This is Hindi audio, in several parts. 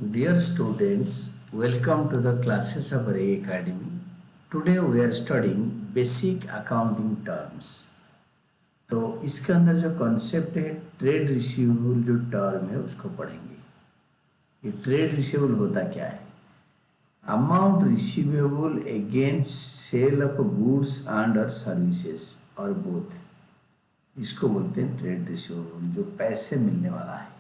Dear students, welcome to the classes of Ray Academy. Today we are studying basic accounting terms. तो इसके अंदर जो कॉन्सेप्ट है ट्रेड रिसीवेबल जो टर्म है उसको पढ़ेंगे। ये ट्रेड रिसीवेबल होता क्या है? Amount receivable against sale of goods and or services or both, इसको बोलते हैं ट्रेड रिसीवेबल, जो पैसे मिलने वाला है।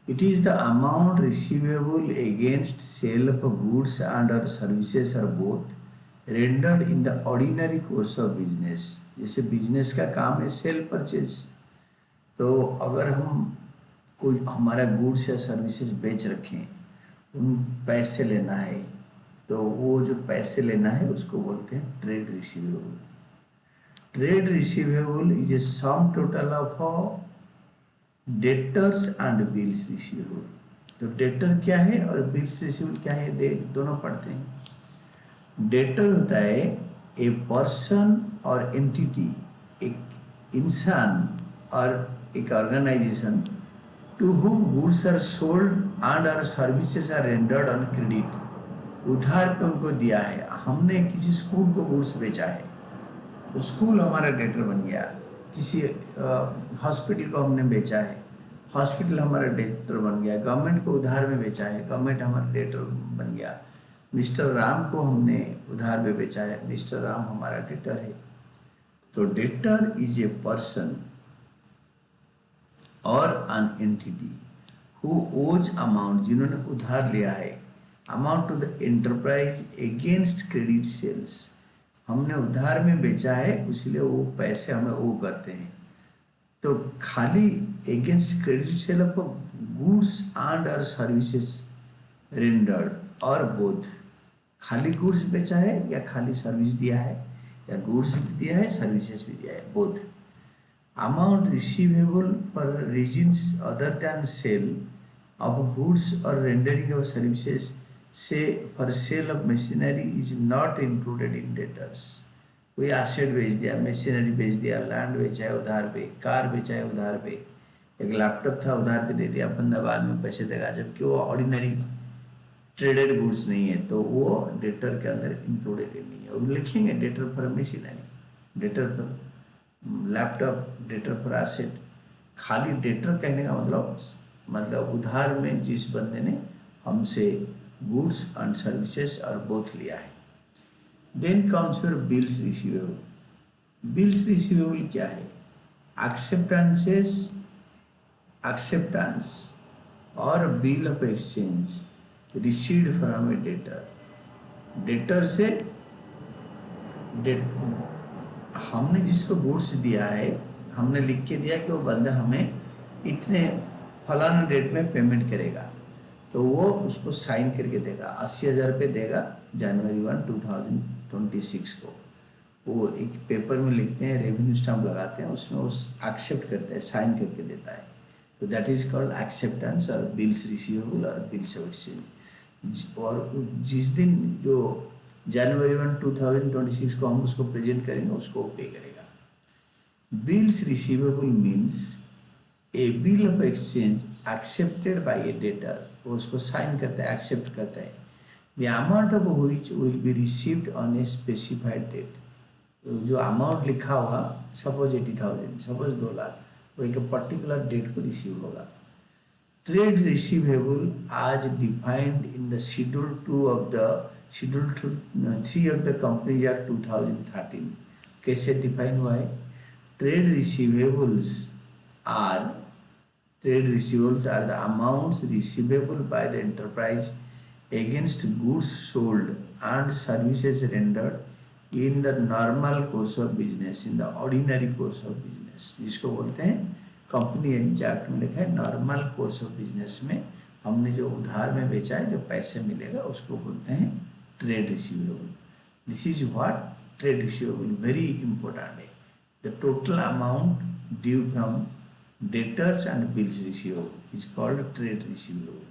It is the amount receivable against sale of goods and or services or both rendered in the ordinary course of business। जैसे बिजनेस का काम है सेल परचेज, तो अगर हम कोई हमारा गुड्स या सर्विसेज बेच रखें, उन पैसे लेना है, तो वो जो पैसे लेना है उसको बोलते हैं trade receivable. Trade receivable is a sum total of debtors and bills receivable. तो डेटर क्या है और बिल्स रिसीवेबल क्या है, दोनों पढ़ते हैं। डेटर होता है ए पर्सन और एंटिटी, एक इंसान और एक organisation, to whom goods are sold and or services are rendered on credit. उधार पे उनको दिया है। हमने किसी स्कूल को गुड्स बेचा है तो स्कूल हमारा डेटर बन गया। किसी हॉस्पिटल को हमने बेचा है, हॉस्पिटल हमारा डेटर बन गया। गवर्नमेंट को उधार में बेचा है, गवर्नमेंट हमारा डेटर बन गया। मिस्टर राम को हमने उधार में बेचा है, मिस्टर राम हमारा डेटर है। तो debtor is a person or an entity who owes amount, जिन्होंने उधार लिया है, amount to the enterprise against credit sales. हमने उधार में बेचा है, इसलिए वो पैसे हमें वो करते हैं। तो खाली against credit sale of goods and or services rendered और बोथ, खाली गुड्स बेचा है या खाली सर्विस दिया है, या गुड्स भी दिया है सर्विसेज भी दिया है, both. Amount receivable for reasons other than sale of goods or rendering of services से for sale of machinery is not included in debtors. कोई एसेट बेच दिया, मशीनरी बेच दिया, लैंड बेचा है उधार पे, कार बेचा है उधार पे, एक लैपटॉप था उधार पे दे दिया, बंदा बाद में पैसे देगा, जबकि वो ऑर्डिनरी ट्रेडेड गुड्स नहीं है, तो वो डेटर के अंदर इंक्लूडेड नहीं है। वो लिखेंगे debtor for machinery, debtor for laptop, debtor for asset. खाली डेटर कहने का मतलब उधार में जिस बंदे ने हमसे goods and services or both लिया है। Then comes your bills receivable. Bills receivable क्या है? Acceptance or bill of exchange received from a debtor. Debtor से हमने जिसको गुड्स दिया है, हमने लिख के दिया कि वो बंदा हमें इतने फलाना डेट में पेमेंट करेगा, तो वो उसको साइन करके देगा। 80,000 रुपये देगा जनवरी 1, 2026 को। वो एक पेपर में लिखते हैं, रेवेन्यू स्टाम्प लगाते हैं, उसमें वो एक्सेप्ट करता है, साइन करके देता है। तो दैट इज कॉल्ड एक्सेप्टेंस और बिल्स रिसीवेबल और बिल्स ऑफ एक्सचेंज। और जिस दिन जो जनवरी 1, 2026 को हम उसको प्रेजेंट करेंगे, उसको पे करेगा। Bills receivable means a bill of exchange accepted by a debtor. वो उसको साइन करता है, एक्सेप्ट करता है। The amount of which will be received on a specified date. जो अमाउंट लिखा होगा, सपोज 80,000, सपोज 2 लाख, वो एक पर्टिकुलर डेट को रिसीव होगा। Trade receivable as defined in the schedule 3 of the Companies Act 2013। कैसे डिफाइन हुआ है? Trade receivables are the amounts receivable by the enterprise against goods sold and services rendered in the normal course of business, in the ordinary course of business, जिसको बोलते हैं कंपनी एक्ट में लिखा है नॉर्मल कोर्स ऑफ बिजनेस में हमने जो उधार में बेचा है, जो पैसे मिलेगा, उसको बोलते हैं trade receivable. This is what trade receivable, very important है। The total amount due from debtors and bills receivable is called trade receivable.